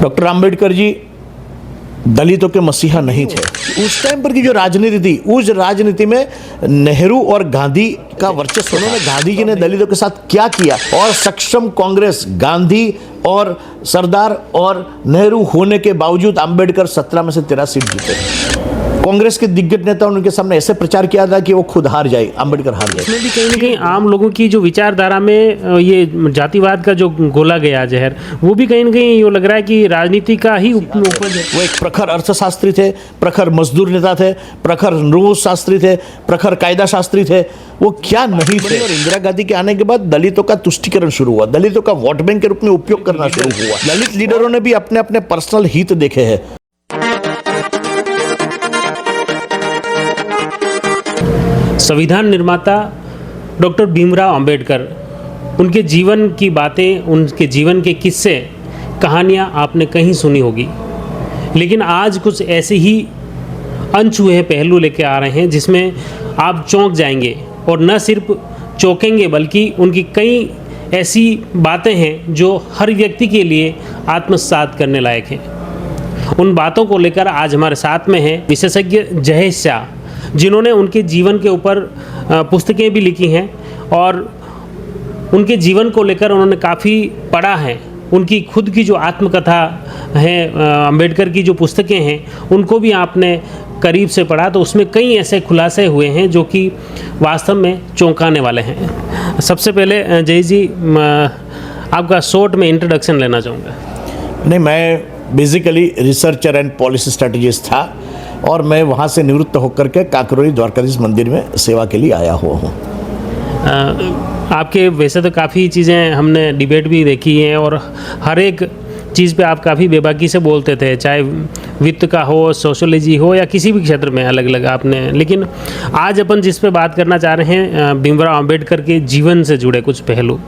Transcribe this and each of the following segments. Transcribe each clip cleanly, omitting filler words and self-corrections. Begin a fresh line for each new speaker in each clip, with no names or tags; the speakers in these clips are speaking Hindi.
डॉक्टर आम्बेडकर जी दलितों के मसीहा नहीं थे। उस टाइम पर की जो राजनीति थी, उस राजनीति में नेहरू और गांधी का वर्चस्व। उन्होंने गांधी जी ने दलितों के साथ क्या किया, और सक्षम कांग्रेस, गांधी और सरदार और नेहरू होने के बावजूद आम्बेडकर 17 में से 13 सीट जीते। कांग्रेस के दिग्गज नेता उनके सामने ऐसे प्रचार किया था कि वो खुद हार जाए, आम्बेडकर हार जाए।
इसमें भी कहीं ना कहीं आम लोगों की जो विचारधारा में ये जातिवाद का जो गोला गया जहर, वो भी कहीं ना कहीं ये लग रहा है कि राजनीति का ही उपज है।
वो एक प्रखर अर्थशास्त्री थे, प्रखर मजदूर नेता थे, प्रखर नृवंश शास्त्री थे, प्रखर कायदा शास्त्री थे। वो क्या नहीं थे। और इंदिरा गांधी के आने के बाद दलितों का तुष्टीकरण शुरू हुआ, दलितों का वोट बैंक के रूप में उपयोग करना शुरू हुआ। दलित लीडरों ने भी अपने अपने पर्सनल हित देखे हैं।
संविधान निर्माता डॉक्टर भीमराव अंबेडकर, उनके जीवन की बातें, उनके जीवन के किस्से, कहानियाँ आपने कहीं सुनी होगी, लेकिन आज कुछ ऐसे ही अनछुए पहलू लेके आ रहे हैं जिसमें आप चौंक जाएंगे, और न सिर्फ चौंकेंगे बल्कि उनकी कई ऐसी बातें हैं जो हर व्यक्ति के लिए आत्मसात करने लायक हैं। उन बातों को लेकर आज हमारे साथ में है विशेषज्ञ जहेश शाह, जिन्होंने उनके जीवन के ऊपर पुस्तकें भी लिखी हैं और उनके जीवन को लेकर उन्होंने काफ़ी पढ़ा है। उनकी खुद की जो आत्मकथा है, अंबेडकर की जो पुस्तकें हैं, उनको भी आपने करीब से पढ़ा, तो उसमें कई ऐसे खुलासे हुए हैं जो कि वास्तव में चौंकाने वाले हैं। सबसे पहले जय जी, आपका शॉर्ट में इंट्रोडक्शन लेना चाहूँगा।
नहीं, मैं basically researcher and policy strategist था और मैं वहाँ से निवृत्त होकर के काकरोली द्वारकाधीश मंदिर में सेवा के लिए आया हुआ हूँ।
आपके वैसे तो काफ़ी चीज़ें हमने डिबेट भी देखी हैं और हर एक चीज़ पे आप काफ़ी बेबाकी से बोलते थे, चाहे वित्त का हो, सोशोलॉजी हो, या किसी भी क्षेत्र में अलग अलग आपने। लेकिन आज अपन जिस पे बात करना चाह रहे हैं, भीमराव अंबेडकर के जीवन से जुड़े कुछ पहलू,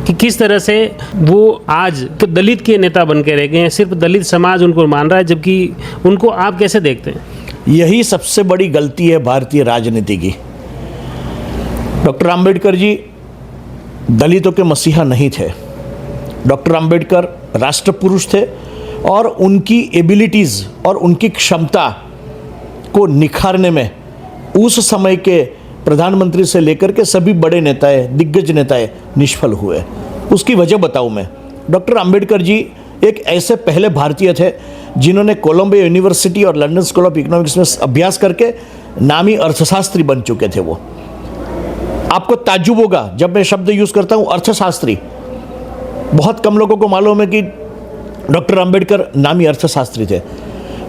कि किस तरह से वो आज दलित के नेता बन के रह गए हैं, सिर्फ दलित समाज उनको मान रहा है, जबकि उनको आप कैसे देखते हैं?
यही सबसे बड़ी गलती है भारतीय राजनीति की। डॉक्टर आम्बेडकर जी दलितों के मसीहा नहीं थे। डॉक्टर आम्बेडकर राष्ट्र पुरुष थे और उनकी एबिलिटीज़ और उनकी क्षमता को निखारने में उस समय के प्रधानमंत्री से लेकर के सभी बड़े नेताएं, दिग्गज नेताएं निष्फल हुए। उसकी वजह बताऊं मैं। डॉक्टर आम्बेडकर जी एक ऐसे पहले भारतीय थे जिन्होंने कोलंबिया यूनिवर्सिटी और लंदन स्कूल ऑफ इकोनॉमिक्स में अभ्यास करके नामी अर्थशास्त्री बन चुके थे। वो आपको ताज्जुब होगा जब मैं शब्द यूज़ करता हूँ अर्थशास्त्री। बहुत कम लोगों को मालूम है कि डॉक्टर आम्बेडकर नामी अर्थशास्त्री थे।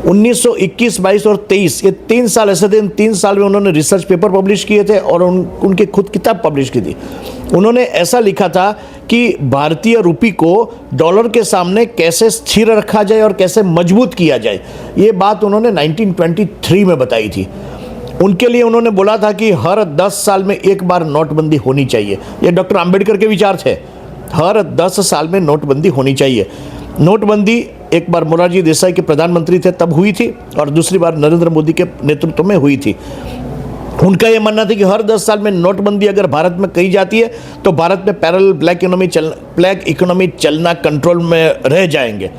1921, 22 और 23 ये 3 साल ऐसे थे। इन 3 साल में उन्होंने रिसर्च पेपर पब्लिश किए थे और उनके खुद किताब पब्लिश की थी। उन्होंने ऐसा लिखा था कि भारतीय रुपये को डॉलर के सामने कैसे स्थिर रखा जाए और कैसे मजबूत किया जाए, ये बात उन्होंने 1923 में बताई थी। उनके लिए उन्होंने बोला था कि हर 10 साल में एक बार नोटबंदी होनी चाहिए। ये डॉक्टर आम्बेडकर के विचार थे। हर 10 साल में नोटबंदी होनी चाहिए। नोटबंदी एक बार मोरारजी देसाई के प्रधानमंत्री थे तब हुई थी और दूसरी बार नरेंद्र मोदी के नेतृत्व में हुई थी। उनका यह मानना था कि हर 10 साल में नोटबंदी अगर भारत में कही जाती है तो भारत में पैरेलल ब्लैक इकोनॉमी चलना कंट्रोल में रह जाएंगे।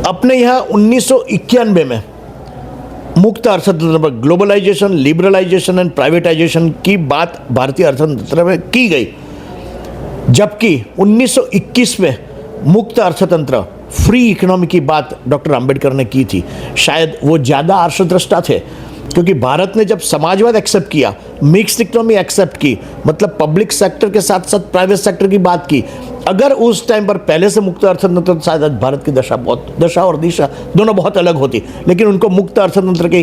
अपने यहाँ 1991 में मुक्त अर्थतंत्र पर ग्लोबलाइजेशन, लिबरलाइजेशन एंड प्राइवेटाइजेशन की बात भारतीय अर्थतंत्र में की गई, जबकि 1921 में मुक्त अर्थतंत्र, फ्री इकोनॉमी की बात डॉक्टर आम्बेडकर ने की थी। शायद वो ज़्यादा आर्षदृष्टा थे, क्योंकि भारत ने जब समाजवाद एक्सेप्ट किया, मिक्स्ड इकोनॉमी एक्सेप्ट की, मतलब पब्लिक सेक्टर के साथ साथ प्राइवेट सेक्टर की बात की, अगर उस टाइम पर पहले से मुक्त अर्थतंत्र, शायद भारत की दशा और दिशा दोनों बहुत अलग होती। लेकिन उनको मुक्त अर्थतंत्र के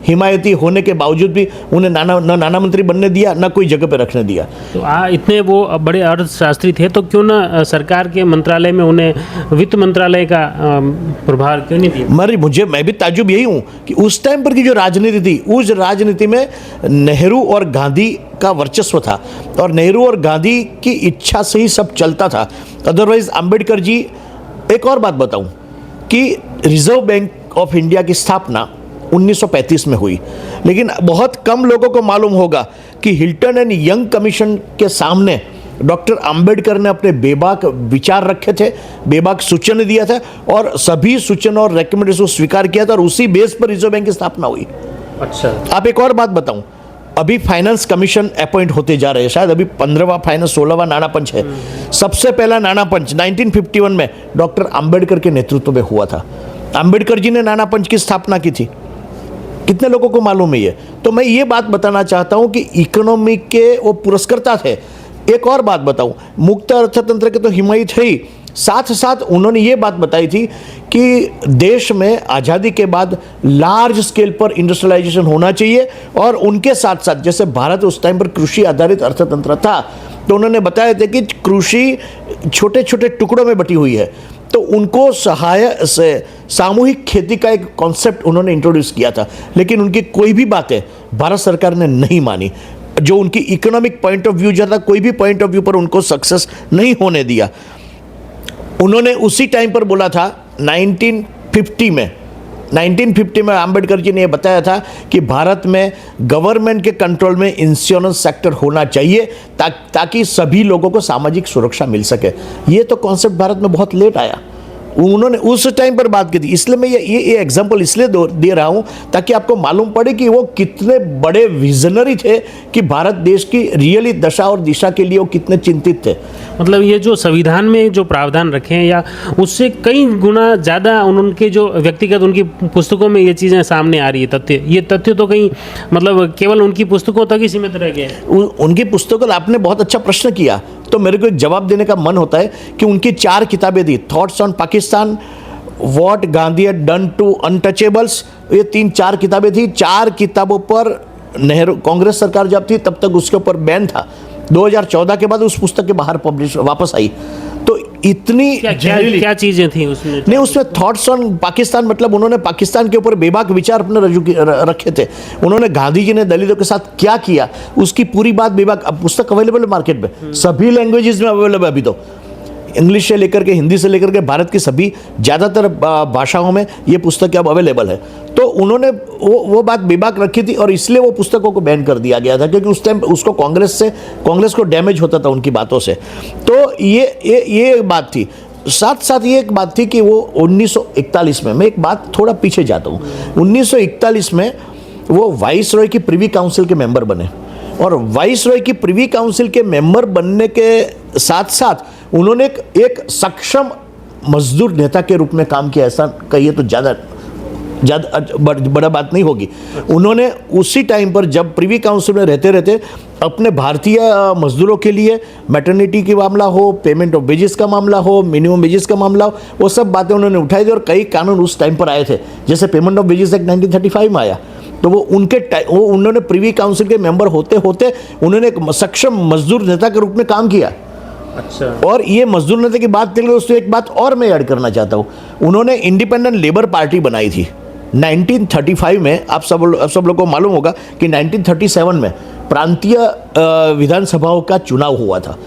हिमायती होने के बावजूद भी उन्हें नाना मंत्री बनने दिया, ना कोई जगह पे रखने दिया।
तो इतने वो बड़े अर्थशास्त्री थे, तो क्यों ना सरकार के मंत्रालय में उन्हें वित्त मंत्रालय का प्रभार क्यों नहीं दिया?
मैं भी ताज्जुब यही हूँ कि उस टाइम पर की जो राजनीति थी, उस राजनीति में नेहरू और गांधी का वर्चस्व था और नेहरू और गांधी की इच्छा से ही सब चलता था। अदरवाइज आम्बेडकर जी, एक और बात बताऊं कि रिजर्व बैंक ऑफ इंडिया की स्थापना 1935 में हुई, लेकिन बहुत कम लोगों को मालूम होगा कि हिल्टन एंड यंग कमीशन के सामने डॉक्टर अंबेडकर ने अपने बेबाक विचार रखे थे, बेबाक सूचन दिया था और सभी सूचन और रिकमेंडेशन को स्वीकार किया था और उसी बेस पर रिजर्व बैंक की स्थापना हुई।
अच्छा।
आप एक और बात बताऊं, अभी फाइनेंस कमीशन अपॉइंट होते जा रहे हैं, शायद अभी 15वां फाइनेंस 16वां नाणा पंच है। सबसे पहला नाणा पंच 1951 में डॉक्टर अंबेडकर के नेतृत्व में हुआ था। अंबेडकर जी ने नाणा पंच की स्थापना की थी, कितने लोगों को मालूम है ये? तो मैं ये बात बताना चाहता हूं कि इकोनॉमी के वो पुरस्कर्ता थे। एक और बात बताऊं, मुक्त अर्थतंत्र के तो हिमायत है ही, साथ साथ उन्होंने ये बात बताई थी कि देश में आज़ादी के बाद लार्ज स्केल पर इंडस्ट्रियलाइजेशन होना चाहिए और उनके साथ साथ जैसे भारत उस टाइम पर कृषि आधारित अर्थतंत्र था, तो उन्होंने बताया था कि कृषि छोटे छोटे टुकड़ों में बटी हुई है, तो उनको सामूहिक खेती का एक कॉन्सेप्ट उन्होंने इंट्रोड्यूस किया था। लेकिन उनकी कोई भी बातें भारत सरकार ने नहीं मानी, जो उनकी इकोनॉमिक पॉइंट ऑफ व्यू जो था, कोई भी पॉइंट ऑफ व्यू पर उनको सक्सेस नहीं होने दिया। उन्होंने उसी टाइम पर बोला था 1950 में अंबेडकर जी ने यह बताया था कि भारत में गवर्नमेंट के कंट्रोल में इंश्योरेंस सेक्टर होना चाहिए ताकि सभी लोगों को सामाजिक सुरक्षा मिल सके। ये तो कॉन्सेप्ट भारत में बहुत लेट आया, उन्होंने उस टाइम पर बात की थी। इसलिए मैं ये एग्जांपल इसलिए दे रहा हूं ताकि आपको मालूम पड़े कि वो कितने बड़े विजनरी थे कि भारत देश की रियली दशा और दिशा के लिए वो कितने चिंतित थे।
मतलब ये जो संविधान में जो प्रावधान रखे हैं या उससे कई गुना ज़्यादा उनके जो व्यक्तिगत उनकी पुस्तकों में ये चीज़ें सामने आ रही है, ये तथ्य तो कहीं मतलब केवल उनकी पुस्तकों तक ही सीमित रह गए।
उनकी पुस्तकों, आपने बहुत अच्छा प्रश्न किया, तो मेरे को एक जवाब देने का मन होता है कि उनकी 4 किताबें थी, thoughts on Pakistan, what Gandhi had done to untouchables, ये 3-4 किताबें थी। 4 किताबों पर नेहरू कांग्रेस सरकार जब थी तब तक उसके ऊपर बैन था। 2014 के बाद उस पुस्तक के बाहर पब्लिश वापस आई। तो इतनी
क्या चीजें थी उसमें?
नहीं, उसमें थॉट्स ऑन पाकिस्तान मतलब उन्होंने पाकिस्तान के ऊपर बेबाक विचार अपने रखे थे। उन्होंने गांधी जी ने दलितों के साथ क्या किया उसकी पूरी बात बेबाक, अब पुस्तक अवेलेबल है मार्केट में, सभी लैंग्वेजेस में अवेलेबल है अभी तो, इंग्लिश से लेकर के हिंदी से लेकर के भारत की सभी ज़्यादातर भाषाओं में ये पुस्तक अब अवेलेबल है। तो उन्होंने वो बात बेबाक रखी थी और इसलिए वो पुस्तकों को बैन कर दिया गया था, क्योंकि उस टाइम उसको कांग्रेस को डैमेज होता था उनकी बातों से। तो ये एक बात थी। साथ साथ ये एक बात थी कि वो 1941 में, मैं एक बात थोड़ा पीछे जाता हूँ, 1941 में वो वाइस रॉय की प्रिवी काउंसिल के मेंबर बने और वाइस रॉय की प्रिवी काउंसिल के मेंबर बनने के साथ साथ उन्होंने एक सक्षम मजदूर नेता के रूप में काम किया। ऐसा कहिए तो ज़्यादा बड़ा बात नहीं होगी। उन्होंने उसी टाइम पर जब प्रिवी काउंसिल में रहते अपने भारतीय मजदूरों के लिए मैटरनिटी की मामला हो, पेमेंट ऑफ वेजेस का मामला हो, मिनिमम वेजेस का मामला हो, वो सब बातें उन्होंने उठाई थी और कई कानून उस टाइम पर आए थे। जैसे पेमेंट ऑफ वेजेस एक्ट 1935 में आया, तो वो उन्होंने प्रिवी काउंसिल के मेंबर होते होते उन्होंने एक सक्षम मजदूर नेता के रूप में काम किया।
अच्छा। और
ये मजदूर नेता की बात करें तो एक बात और मैं ऐड करना चाहता हूँ, उन्होंने इंडिपेंडेंट लेबर पार्टी बनाई थी 1935 में। आप सब लोगों को मालूम होगा कि 1937 में प्रांतीय विधानसभाओं का चुनाव हुआ था।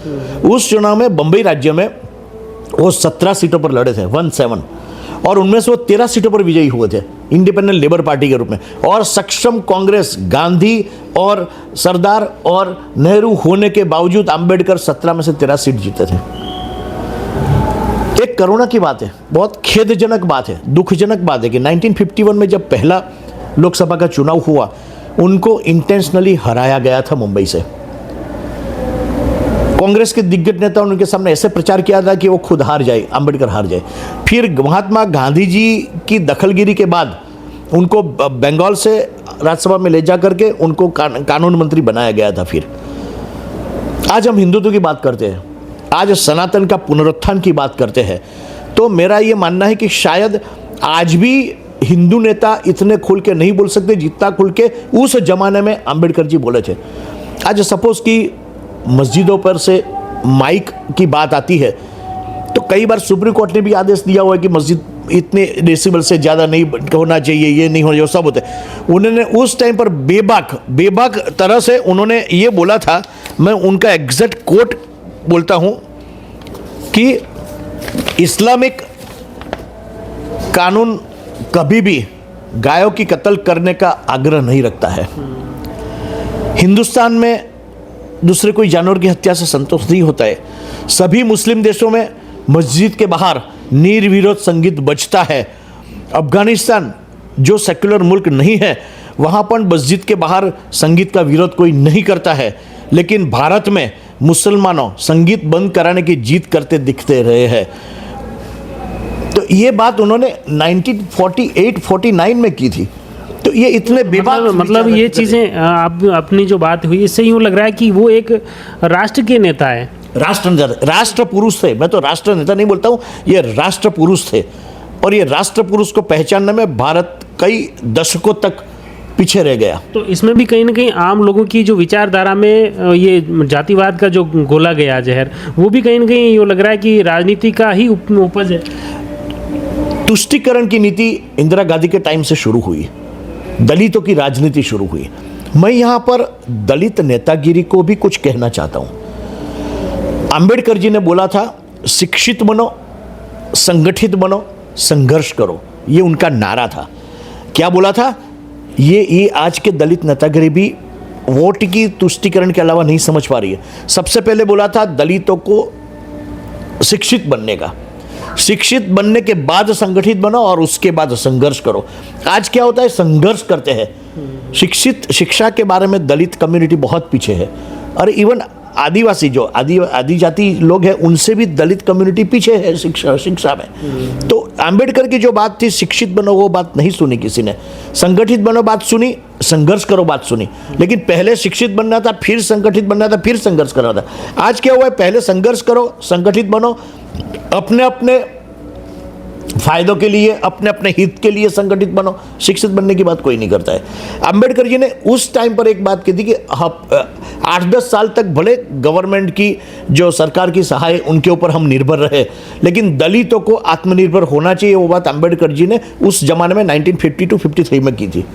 उस चुनाव में बम्बई राज्य में वो 17 सीटों पर लड़े थे, 17, और उनमें से वो 13 सीटों पर विजयी हुए थे इंडिपेंडेंट लेबर पार्टी के रूप में। और सक्षम कांग्रेस, गांधी और सरदार और नेहरू होने के बावजूद अंबेडकर 17 में से 13 सीट जीते थे। एक करुणा की बात है, बहुत खेदजनक बात है, दुखजनक बात है कि 1951 में जब पहला लोकसभा का चुनाव हुआ, उनको इंटेंशनली हराया गया था मुंबई से। कांग्रेस के दिग्गज नेता उनके सामने ऐसे प्रचार किया था कि वो खुद हार जाए, अंबेडकर हार जाए। फिर महात्मा गांधी जी की दखलगिरी के बाद उनको बंगाल से राज्यसभा में ले जा करके उनको कानून मंत्री बनाया गया था। फिर आज हम हिंदुत्व की बात करते हैं, आज सनातन का पुनरुत्थान की बात करते हैं, तो मेरा ये मानना है कि शायद आज भी हिंदू नेता इतने खुल के नहीं बोल सकते जितना खुल के उस जमाने में अंबेडकर जी बोले थे। आज सपोज कि मस्जिदों पर से माइक की बात आती है, तो कई बार सुप्रीम कोर्ट ने भी आदेश दिया हुआ है कि मस्जिद इतने डेसिबल से ज़्यादा नहीं होना चाहिए, ये नहीं होना, सब होते। उन्होंने उस टाइम पर बेबाक तरह से उन्होंने ये बोला था, मैं उनका एग्जैक्ट कोट बोलता हूँ कि इस्लामिक कानून कभी भी गायों की कत्ल करने का आग्रह नहीं रखता है। हिंदुस्तान में दूसरे कोई जानवर की हत्या से संतोष नहीं होता है। सभी मुस्लिम देशों में मस्जिद के बाहर निर्विरोध संगीत बजता है। अफगानिस्तान जो सेक्युलर मुल्क नहीं है, वहाँ पर मस्जिद के बाहर संगीत का विरोध कोई नहीं करता है। लेकिन भारत में मुसलमानों संगीत बंद कराने की जीत करते दिखते रहे हैं। तो ये बात उन्होंने 1948-49 में की थी। तो ये इतने बेबाक
मतलब ये चीज़ें आप अपनी जो बात हुई इससे यूँ लग रहा है कि वो एक राष्ट्र के नेता है,
राष्ट्र पुरुष थे। मैं तो राष्ट्र नेता नहीं बोलता हूँ, ये राष्ट्र पुरुष थे। और ये राष्ट्र पुरुष को पहचानने में भारत कई दशकों तक पीछे रह गया।
तो इसमें भी कहीं ना कहीं आम लोगों की जो विचारधारा में ये जातिवाद का जो घोला गया जहर, वो भी कहीं ना कहीं यूँ लग रहा है कि राजनीति का ही उपज है।
तुष्टीकरण की नीति इंदिरा गांधी के टाइम से शुरू हुई, दलितों की राजनीति शुरू हुई। मैं यहाँ पर दलित नेतागिरी को भी कुछ कहना चाहता हूँ। अंबेडकर जी ने बोला था, शिक्षित बनो, संगठित बनो, संघर्ष करो। ये उनका नारा था। क्या बोला था? ये आज के दलित नेतागिरी भी वोट की तुष्टीकरण के अलावा नहीं समझ पा रही है। सबसे पहले बोला था दलितों को शिक्षित बनने का, शिक्षित बनने के बाद संगठित बनो और उसके बाद संघर्ष करो। आज क्या होता है, संघर्ष करते हैं। शिक्षा के बारे में दलित कम्युनिटी बहुत पीछे है। और इवन आदिवासी जो आदिजाति लोग हैं, उनसे भी दलित कम्युनिटी पीछे है शिक्षा में। तो अंबेडकर की जो बात थी, शिक्षित बनो, वो बात नहीं सुनी किसी ने। संगठित बनो बात सुनी, संघर्ष करो बात सुनी। लेकिन पहले शिक्षित बनना था, फिर संगठित बनना था, फिर संघर्ष करना था। आज क्या हुआ है, पहले संघर्ष करो, संगठित बनो, अपने अपने फायदों के लिए, अपने अपने हित के लिए संगठित बनो। शिक्षित बनने की बात कोई नहीं करता है। अंबेडकर जी ने उस टाइम पर एक बात की थी कि 8-10 साल तक भले गवर्नमेंट की जो सरकार की सहाय उनके ऊपर हम निर्भर रहे, लेकिन दलितों को आत्मनिर्भर होना चाहिए। वो बात अंबेडकर जी ने उस जमाने में 1952-53 में की थी।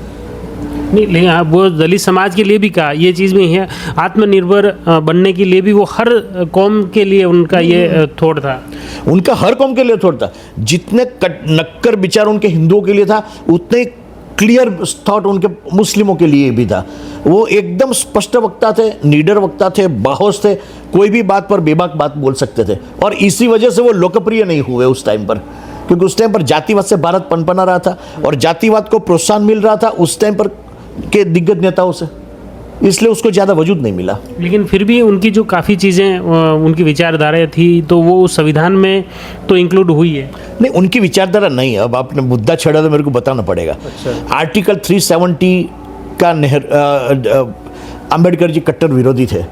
नहीं, लेकिन वो दलित समाज के लिए भी कहा, ये चीज़ भी है, आत्मनिर्भर बनने के लिए भी वो हर कौम के लिए उनका ये थॉट था।
उनका हर कौम के लिए थॉट था। जितने नक्कर विचार उनके हिंदुओं के लिए था, उतने क्लियर थॉट उनके मुस्लिमों के लिए भी था। वो एकदम स्पष्ट वक्ता थे, निडर वक्ता थे, बाहोश थे, कोई भी बात पर बेबाक बात बोल सकते थे। और इसी वजह से वो लोकप्रिय नहीं हुए उस टाइम पर, क्योंकि उस टाइम पर जातिवाद से भारत पनपना रहा था और जातिवाद को प्रोत्साहन मिल रहा था उस टाइम पर के दिग्गज नेताओं से, इसलिए उसको ज़्यादा वजूद नहीं मिला।
लेकिन फिर भी उनकी जो काफ़ी चीज़ें, उनकी विचारधारा थी, तो वो संविधान में तो इंक्लूड हुई है।
नहीं, उनकी विचारधारा नहीं। अब आपने मुद्दा छेड़ा तो मेरे को बताना पड़ेगा।
अच्छा।
आर्टिकल 370 का अंबेडकर जी कट्टर विरोधी थे।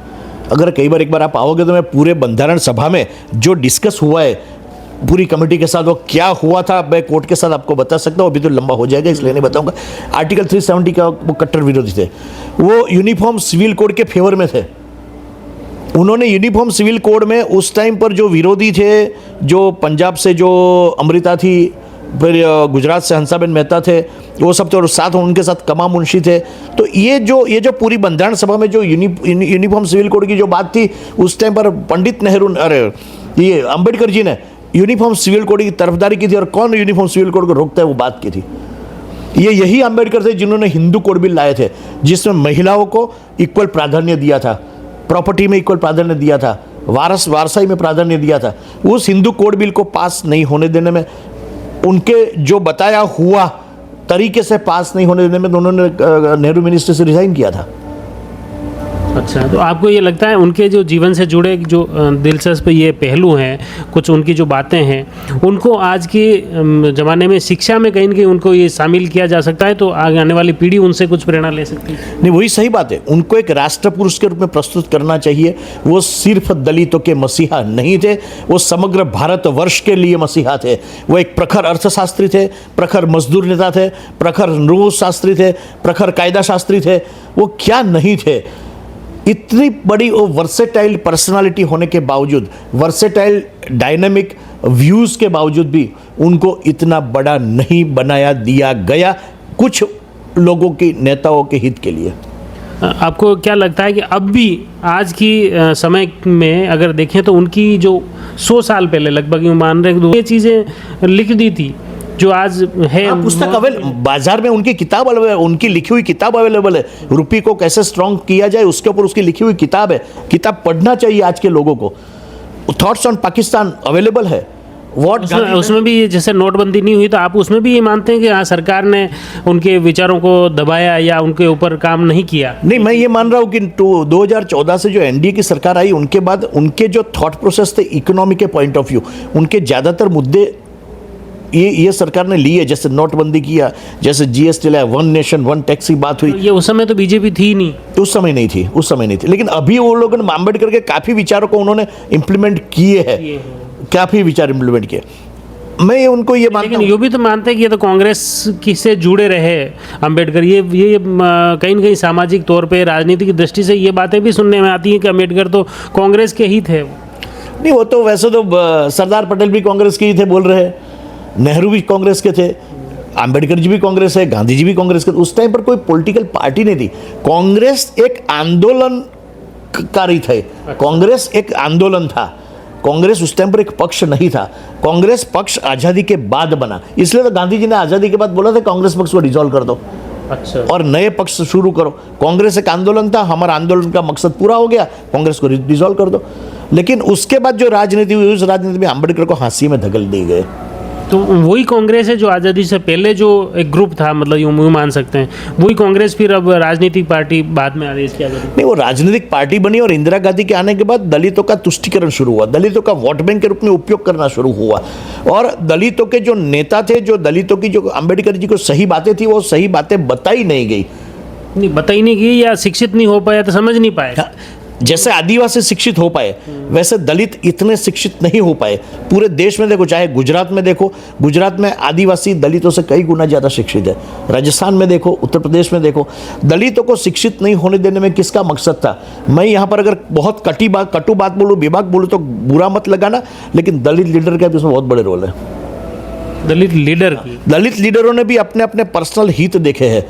अगर कई बार एक बार आप आओगे तो मैं पूरे बंधारण सभा में जो डिस्कस हुआ है पूरी कमेटी के साथ, वो क्या हुआ था मैं कोर्ट के साथ आपको बता सकता हूँ। अभी तो लंबा हो जाएगा इसलिए नहीं बताऊंगा। आर्टिकल 370 का वो कट्टर विरोधी थे। वो यूनिफॉर्म सिविल कोड के फेवर में थे। उन्होंने यूनिफॉर्म सिविल कोड में उस टाइम पर जो विरोधी थे, जो पंजाब से जो अमृता थी, फिर गुजरात से हंसाबेन मेहता थे, वो सब थे, और साथ उनके साथ कमा मुंशी थे। तो ये जो पूरी बंधारण सभा में जो यूनिफॉर्म सिविल कोड की जो बात थी, उस टाइम पर पंडित नेहरू, अरे ये अंबेडकर जी ने यूनिफॉर्म सिविल कोड की तरफदारी की थी। और कौन यूनिफॉर्म सिविल कोड को रोकता है, वो बात की थी। ये यही अंबेडकर थे जिन्होंने हिंदू कोड बिल लाए थे, जिसमें महिलाओं को इक्वल प्राधान्य दिया था, प्रॉपर्टी में इक्वल प्राधान्य दिया था, वारसाई में प्राधान्य दिया था। उस हिंदू कोड बिल को पास नहीं होने देने में, उनके जो बताया हुआ तरीके से पास नहीं होने देने में, उन्होंने नेहरू मिनिस्ट्री से रिजाइन किया था।
अच्छा, तो आपको ये लगता है उनके जो जीवन से जुड़े जो दिलचस्प ये पहलू हैं, कुछ उनकी जो बातें हैं, उनको आज के ज़माने में शिक्षा में कहीं ना कहीं उनको ये शामिल किया जा सकता है, तो आने वाली पीढ़ी उनसे कुछ प्रेरणा ले सकती है?
नहीं, वही सही बात है। उनको एक राष्ट्र पुरुष के रूप में प्रस्तुत करना चाहिए। वो सिर्फ दलितों के मसीहा नहीं थे, वो समग्र भारतवर्ष के लिए मसीहा थे। वो एक प्रखर अर्थशास्त्री थे, प्रखर मजदूर नेता थे, प्रखर नृह शास्त्री थे, प्रखर कायदा शास्त्री थे। वो क्या नहीं थे। इतनी बड़ी वो वर्सेटाइल पर्सनालिटी होने के बावजूद, वर्सेटाइल डायनामिक व्यूज़ के बावजूद भी उनको इतना बड़ा नहीं बनाया दिया गया कुछ लोगों की, नेताओं के हित के लिए।
आपको क्या लगता है कि अब भी आज की समय में अगर देखें तो उनकी जो 100 साल पहले लगभग यूँ मान रहे हैं ये चीज़ें लिख दी थी जो आज है
पुस्तक बाजार में उनकी किताब उनकी लिखी हुई किताब अवेलेबल है। रूपी को कैसे स्ट्रांग किया जाए उसके ऊपर उसकी लिखी हुई किताब है। किताब पढ़ना चाहिए आज के लोगों को। थॉट्स ऑन पाकिस्तान अवेलेबल है।
उसमें भी जैसे नोटबंदी नहीं हुई तो आप उसमें भी ये मानते हैं कि हाँ सरकार ने उनके विचारों को दबाया या उनके ऊपर काम नहीं किया?
नहीं, मैं ये मान रहा हूँ कि 2014 से जो एनडीए की सरकार आई उनके बाद उनके जो थॉट प्रोसेस थे इकोनॉमी के पॉइंट ऑफ व्यू, उनके ज़्यादातर मुद्दे ये सरकार ने लिए। जैसे नोटबंदी किया, जैसे जीएसटी लाया, वन नेशन वन टैक्स की बात हुई।
ये उस समय तो बीजेपी थी नहीं,
उस समय नहीं थी। लेकिन अभी वो लोगों ने अम्बेडकर के काफ़ी विचारों को उन्होंने इम्प्लीमेंट किए हैं, काफ़ी विचार इम्प्लीमेंट किए। मैं उनको ये मानता हूँ।
ये भी तो मानते हैं कि ये तो कांग्रेस की से जुड़े रहे अंबेडकर। ये कहीं न कहीं सामाजिक तौर पे राजनीति की दृष्टि से ये बातें भी सुनने में आती हैं कि अंबेडकर तो कांग्रेस के ही थे।
नहीं, वो तो वैसे तो सरदार पटेल भी कांग्रेस के ही थे बोल रहे हैं, नेहरू भी कांग्रेस के थे, अंबेडकर जी भी कांग्रेस है, गांधी जी भी कांग्रेस के। उस टाइम पर कोई पॉलिटिकल पार्टी नहीं थी। कांग्रेस एक आंदोलनकारी थे। कांग्रेस एक आंदोलन था। कांग्रेस उस टाइम पर एक पक्ष नहीं था। कांग्रेस पक्ष आज़ादी के बाद बना। इसलिए तो गांधी जी ने आज़ादी के बाद बोला था कांग्रेस पक्ष को डिसॉल्व कर दो।
अच्छा।
और नए पक्ष शुरू करो। कांग्रेस एक आंदोलन था, हमारा आंदोलन का मकसद पूरा हो गया, कांग्रेस को डिसॉल्व कर दो। लेकिन उसके बाद जो राजनीति हुई, उस राजनीति में अंबेडकर को फांसी में धकेल दिए गए।
तो वही कांग्रेस है जो आज़ादी से पहले जो एक ग्रुप था, मतलब यूँ मान सकते हैं, वही कांग्रेस फिर अब राजनीतिक पार्टी बाद में आदेश किया गया?
नहीं, वो राजनीतिक पार्टी बनी और इंदिरा गांधी के आने के बाद दलितों का तुष्टीकरण शुरू हुआ, दलितों का वोट बैंक के रूप में उपयोग करना शुरू हुआ। और दलितों के जो नेता थे, जो दलितों की जो अंबेडकर जी को सही बातें थी, वो सही बातें बताई नहीं गई।
नहीं बताई नहीं गई या शिक्षित नहीं हो पाया तो समझ नहीं पाए।
जैसे आदिवासी शिक्षित हो पाए वैसे दलित इतने शिक्षित नहीं हो पाए। पूरे देश में देखो, चाहे गुजरात में देखो, गुजरात में आदिवासी दलितों से कई गुना ज़्यादा शिक्षित है। राजस्थान में देखो, उत्तर प्रदेश में देखो, दलितों को शिक्षित नहीं होने देने में किसका मकसद था? मैं यहाँ पर अगर बहुत कटु बात बोलूँ, विभाग बोलूँ तो बुरा मत लगाना, लेकिन दलित लीडर का भी उसमें बहुत बड़े रोल है। दलित लीडरों ने भी अपने अपने पर्सनल हित देखे हैं।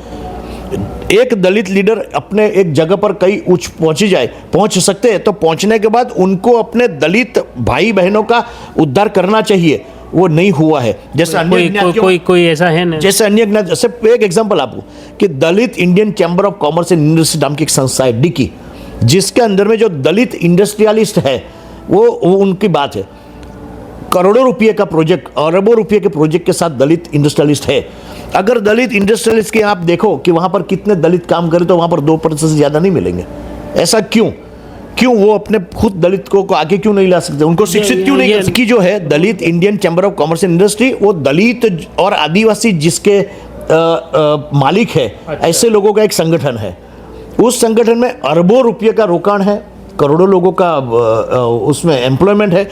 एक दलित लीडर अपने एक जगह पर कई उच्च पहुंच सकते हैं, तो पहुंचने के बाद उनको अपने दलित भाई बहनों का उद्धार करना चाहिए। वो नहीं हुआ है। जैसे
कोई ऐसा है ना,
जैसे अन्य ज्ञात, जैसे एक एग्जांपल आपको कि Dalit Indian Chamber of Commerce and Industry नाम की एक संस्था है, डिकी, जिसके अंदर में जो दलित इंडस्ट्रियलिस्ट है वो उनकी बात है। करोड़ों रुपये का प्रोजेक्ट, अरबों रुपये के प्रोजेक्ट के साथ दलित इंडस्ट्रियलिस्ट है। अगर दलित इंडस्ट्रियलिस्ट के आप देखो कि वहां पर कितने दलित काम करें तो वहां पर 2% से ज़्यादा नहीं मिलेंगे। ऐसा क्यों वो अपने खुद दलित को आगे क्यों नहीं ला सकते? उनको शिक्षित क्यों नहीं? इसकी जो है Dalit Indian Chamber of Commerce and Industry, वो दलित और आदिवासी जिसके मालिक है, ऐसे लोगों का एक संगठन है। उस संगठन में अरबों रुपये का रोकाण है, करोड़ों लोगों का उसमें एम्प्लॉयमेंट है।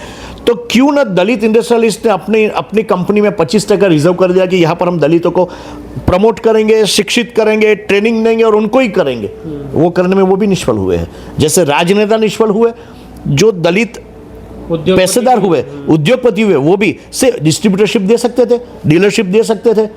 तो क्यों ना दलित इंडस्ट्रियलिस्ट ने अपनी कंपनी में 25% रिजर्व कर दिया कि यहाँ पर हम दलितों को प्रमोट करेंगे, शिक्षित करेंगे, ट्रेनिंग देंगे और उनको ही करेंगे। वो करने में वो भी निष्फल हुए हैं। जैसे राजनेता निष्फल हुए, जो दलित पैसेदार हुए, उद्योगपति हुए, वो भी से डिस्ट्रीब्यूटरशिप दे सकते थे, डीलरशिप दे सकते थे,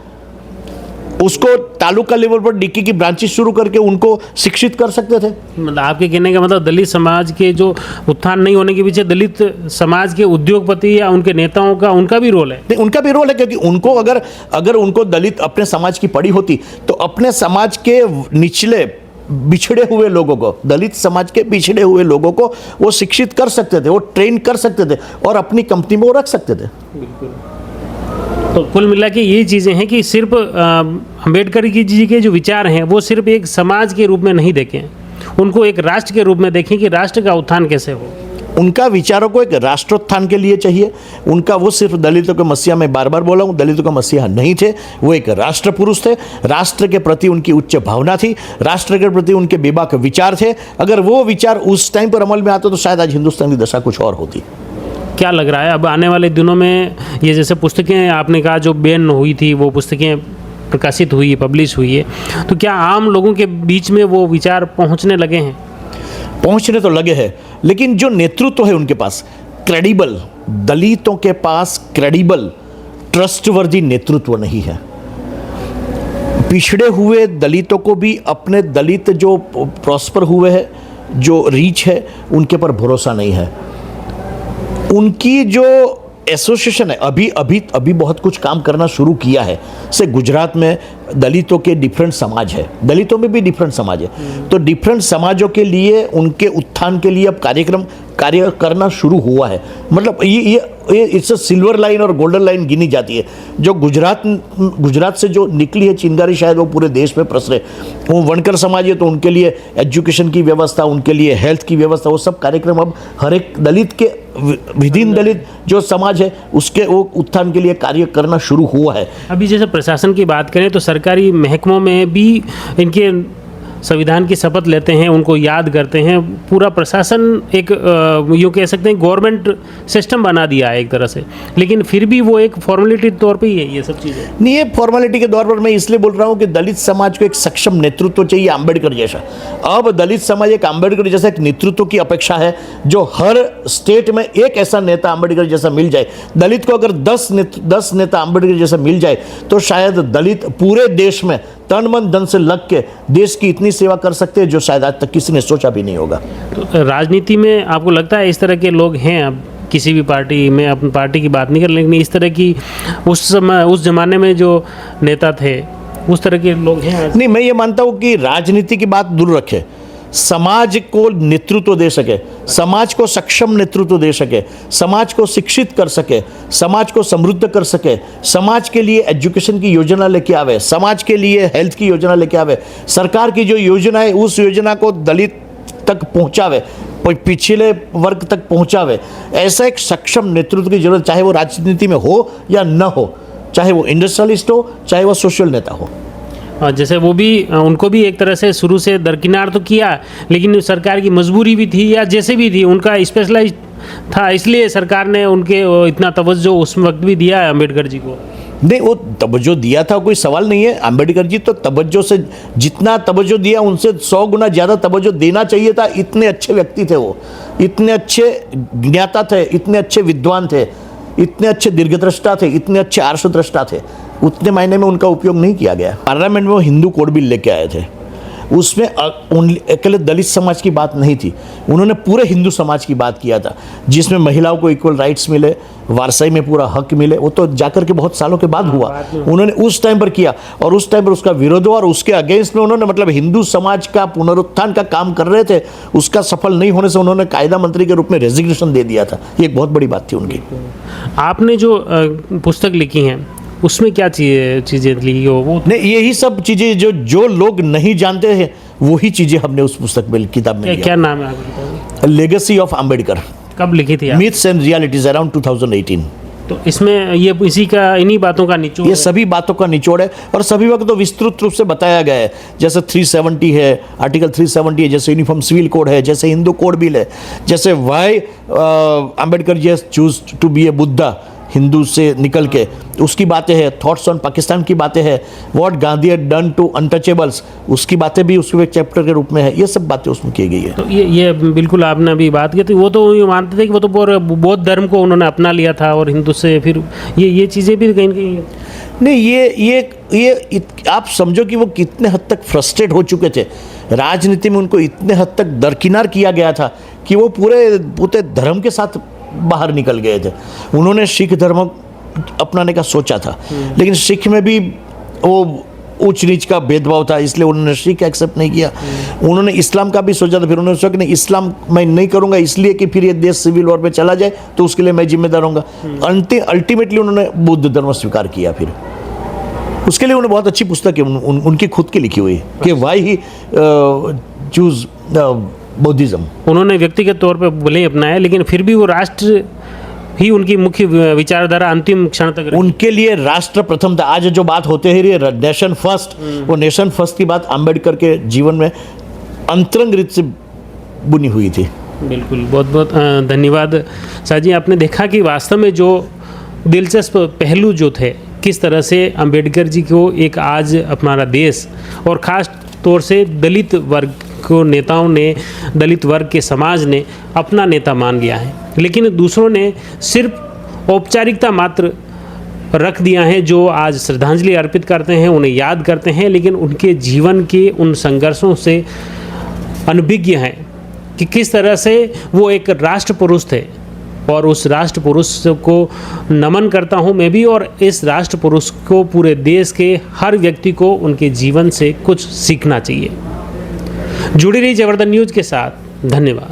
उसको तालुका लेवल पर डिक्की की ब्रांचेस शुरू करके उनको शिक्षित कर सकते थे।
मतलब आपके कहने का मतलब दलित समाज के जो उत्थान नहीं होने के पीछे दलित समाज के उद्योगपति या उनके नेताओं का उनका भी रोल है?
नहीं, उनका भी रोल है, क्योंकि उनको अगर उनको दलित अपने समाज की पड़ी होती तो अपने समाज के निचले बिछड़े हुए लोगों को, दलित समाज के पिछड़े हुए लोगों को वो शिक्षित कर सकते थे, वो ट्रेन कर सकते थे और अपनी कंपनी में वो रख सकते थे।
बिल्कुल। तो कुल मिला के ये चीज़ें हैं कि सिर्फ अंबेडकर जी के जो विचार हैं वो सिर्फ एक समाज के रूप में नहीं देखें, उनको एक राष्ट्र के रूप में देखें कि राष्ट्र का उत्थान कैसे हो।
उनका विचारों को एक राष्ट्रोत्थान के लिए चाहिए। उनका वो सिर्फ दलितों के मसीहा, मैं बार बार बोला हूँ, दलितों का मसीहा नहीं थे, वो एक राष्ट्र पुरुष थे। राष्ट्र के प्रति उनकी उच्च भावना थी, राष्ट्र के प्रति उनके बेबाक विचार थे। अगर वो विचार उस टाइम पर अमल में आते तो शायद आज हिंदुस्तान की दशा कुछ और होती।
क्या लग रहा है अब आने वाले दिनों में ये जैसे पुस्तकें आपने कहा जो बैन हुई थी वो पुस्तकें प्रकाशित हुई, पब्लिश हुई है, तो क्या आम लोगों के बीच में वो विचार पहुंचने लगे हैं?
पहुंचने तो लगे हैं, लेकिन जो नेतृत्व है उनके पास क्रेडिबल, दलितों के पास क्रेडिबल, ट्रस्टवर्दी नेतृत्व नहीं है। पिछड़े हुए दलितों को भी अपने दलित जो प्रॉस्पर हुए हैं, जो रीच है, उनके पर भरोसा नहीं है। उनकी जो एसोसिएशन है, अभी अभी अभी बहुत कुछ काम करना शुरू किया है। से गुजरात में दलितों के डिफरेंट समाज है, दलितों में भी डिफरेंट समाज है, तो डिफरेंट समाजों के लिए उनके उत्थान के लिए अब कार्य करना शुरू हुआ है। मतलब ये इट्स अ सिल्वर लाइन और गोल्डन लाइन गिनी जाती है। जो गुजरात से जो निकली है चिंगारी, शायद वो पूरे देश में प्रसरे। वो वनकर समाज है तो उनके लिए एजुकेशन की व्यवस्था, उनके लिए हेल्थ की व्यवस्था, वो सब कार्यक्रम अब हर एक दलित के विदिन दलित जो समाज है उसके वो उत्थान के लिए कार्य करना शुरू हुआ है।
अभी जैसे प्रशासन की बात करें तो सरकारी महकमों में भी इनके संविधान की शपथ लेते हैं, उनको याद करते हैं। पूरा प्रशासन एक यूँ कह सकते हैं गवर्नमेंट सिस्टम बना दिया है एक तरह से, लेकिन फिर भी वो एक फॉर्मेलिटी के तौर पे ही है ये सब चीज़ें।
नहीं, ये फॉर्मेलिटी के तौर पर मैं इसलिए बोल रहा हूँ कि दलित समाज को एक सक्षम नेतृत्व चाहिए, अम्बेडकर जैसा। अब दलित समाज एक अम्बेडकर जैसा एक नेतृत्व की अपेक्षा है, जो हर स्टेट में एक ऐसा नेता अम्बेडकर जैसा मिल जाए। दलित को अगर 10 नेता अम्बेडकर जैसा मिल जाए तो शायद दलित पूरे देश में तन मन धन से लग के देश की इतनी सेवा कर सकते हैं जो शायद आज तक किसी ने सोचा भी नहीं होगा।
तो राजनीति में आपको लगता है इस तरह के लोग हैं? अब किसी भी पार्टी में, अपनी पार्टी की बात नहीं कर, लेकिन इस तरह की उस समय उस जमाने में जो नेता थे उस तरह के लोग हैं आज?
नहीं, मैं ये मानता हूँ कि राजनीति की बात दूर रखे, समाज को नेतृत्व दे सके, समाज को सक्षम नेतृत्व दे सके, समाज को शिक्षित कर सके, समाज को समृद्ध कर सके, समाज के लिए एजुकेशन की योजना लेके आवे, समाज के लिए हेल्थ की योजना लेके आवे, सरकार की जो योजना है उस योजना को दलित तक पहुंचावे, पिछले वर्ग तक पहुंचावे। ऐसा एक सक्षम नेतृत्व की जरूरत, चाहे वो राजनीति में हो या न हो, चाहे वो इंडस्ट्रियलिस्ट हो, चाहे वो सोशल नेता हो।
जैसे वो भी, उनको भी एक तरह से शुरू से दरकिनार तो किया, लेकिन सरकार की मजबूरी भी थी या जैसे भी थी, उनका स्पेशलाइज था, इसलिए सरकार ने उनके इतना तवज्जो उस वक्त भी दिया है अम्बेडकर जी को।
नहीं, वो तवज्जो दिया था कोई सवाल नहीं है। अम्बेडकर जी तो तवज्जो से जितना तवज्जो दिया उनसे 100 गुना ज़्यादा तवज्जो देना चाहिए था। इतने अच्छे व्यक्ति थे वो, इतने अच्छे ज्ञाता थे, इतने अच्छे विद्वान थे, इतने अच्छे दीर्घदृष्टा थे, इतने अच्छे आर्षदृष्टा थे। उतने मायने में उनका उपयोग नहीं किया गया। पार्लियामेंट में वो हिंदू कोड बिल लेके आए थे, उसमें अकेले दलित समाज की बात नहीं थी, उन्होंने पूरे हिंदू समाज की बात किया था, जिसमें महिलाओं को इक्वल राइट्स मिले, वारसाई में पूरा हक मिले। वो तो जाकर के बहुत सालों के बाद हुआ, उन्होंने उस टाइम पर किया और उस टाइम पर उसका विरोध हुआ और उसके अगेंस्ट में उन्होंने, मतलब हिंदू समाज का पुनरुत्थान का काम कर रहे थे, उसका सफल नहीं होने से उन्होंने कायदा मंत्री के रूप में रेजिग्नेशन दे दिया था। ये एक बहुत बड़ी बात थी उनकी।
आपने जो पुस्तक लिखी हैं उसमें क्या चीज़ें लिखी हो? वो
नहीं, यही सब चीज़ें जो लोग नहीं जानते हैं वही चीज़ें हमने उस पुस्तक में, किताब में
क्या नाम है आपकी?
Legacy of Ambedkar.
कब लिखी थी आप?
Myths and realities, around 2018।
तो इसमें ये इन्हीं बातों का निचोड़,
ये सभी बातों का निचोड़ है और सभी वक्त तो विस्तृत रूप से बताया गया है। जैसे 370 है, आर्टिकल 370 है, जैसे यूनिफॉर्म सिविल कोड है, जैसे हिंदू कोड बिल है, जैसे why Ambedkar ji choose to be a Buddha, Hindu से निकल के उसकी बातें हैं, थॉट्स ऑन पाकिस्तान की बातें हैं, what Gandhi had done to untouchables उसकी बातें भी उसके एक चैप्टर के रूप में है। ये सब बातें उसमें की गई है।
तो ये बिल्कुल आपने अभी बात की थी, वो तो ये मानते थे कि वो तो बौद्ध धर्म को उन्होंने अपना लिया था और हिंदू से फिर ये चीज़ें भी कहीं कहीं
नहीं, ये आप समझो कि वो कितने हद तक फ्रस्ट्रेट हो चुके थे राजनीति में, उनको इतने हद तक दरकिनार किया गया था कि वो पूरे धर्म के साथ बाहर निकल गए थे। उन्होंने सिख धर्म अपनाने का सोचा था, लेकिन सिख में भी वो ऊंच नीच का भेदभाव था, इसलिए उन्होंने सिख एक्सेप्ट नहीं किया। उन्होंने इस्लाम का भी सोचा था, फिर उन्होंने सोचा कि नहीं, इस्लाम मैं नहीं करूंगा इसलिए कि फिर ये देश सिविल वॉर में चला जाए तो उसके लिए मैं जिम्मेदार होऊंगा। अल्टीमेटली उन्होंने बुद्ध धर्म स्वीकार किया। फिर उसके लिए उन्होंने बहुत अच्छी पुस्तक है उनकी खुद की लिखी हुई कि वाई ही चूज बौद्धिज्म।
उन्होंने व्यक्तिगत तौर पर भले ही अपनाया, लेकिन फिर भी वो राष्ट्र ही उनकी मुख्य विचारधारा अंतिम क्षण तक रही।
उनके लिए राष्ट्र प्रथम था। आज जो बात होते ही रही नेशन फर्स्ट, वो नेशन फर्स्ट की बात अम्बेडकर के जीवन में अंतरंग रीत से बुनी हुई थी।
बिल्कुल, बहुत बहुत धन्यवाद शाह जी। आपने देखा कि वास्तव में जो दिलचस्प पहलू जो थे, किस तरह से अम्बेडकर जी को एक आज हमारा देश और ख़ास तौर से दलित वर्ग को नेताओं ने, दलित वर्ग के समाज ने अपना नेता मान लिया है, लेकिन दूसरों ने सिर्फ औपचारिकता मात्र रख दिया है। जो आज श्रद्धांजलि अर्पित करते हैं, उन्हें याद करते हैं, लेकिन उनके जीवन के उन संघर्षों से अनभिज्ञ हैं कि किस तरह से वो एक राष्ट्र पुरुष थे और उस राष्ट्र पुरुष को नमन करता हूं मैं भी, और इस राष्ट्र पुरुष को पूरे देश के हर व्यक्ति को उनके जीवन से कुछ सीखना चाहिए। जुड़ी रही जबरदस्त न्यूज़ के साथ, धन्यवाद।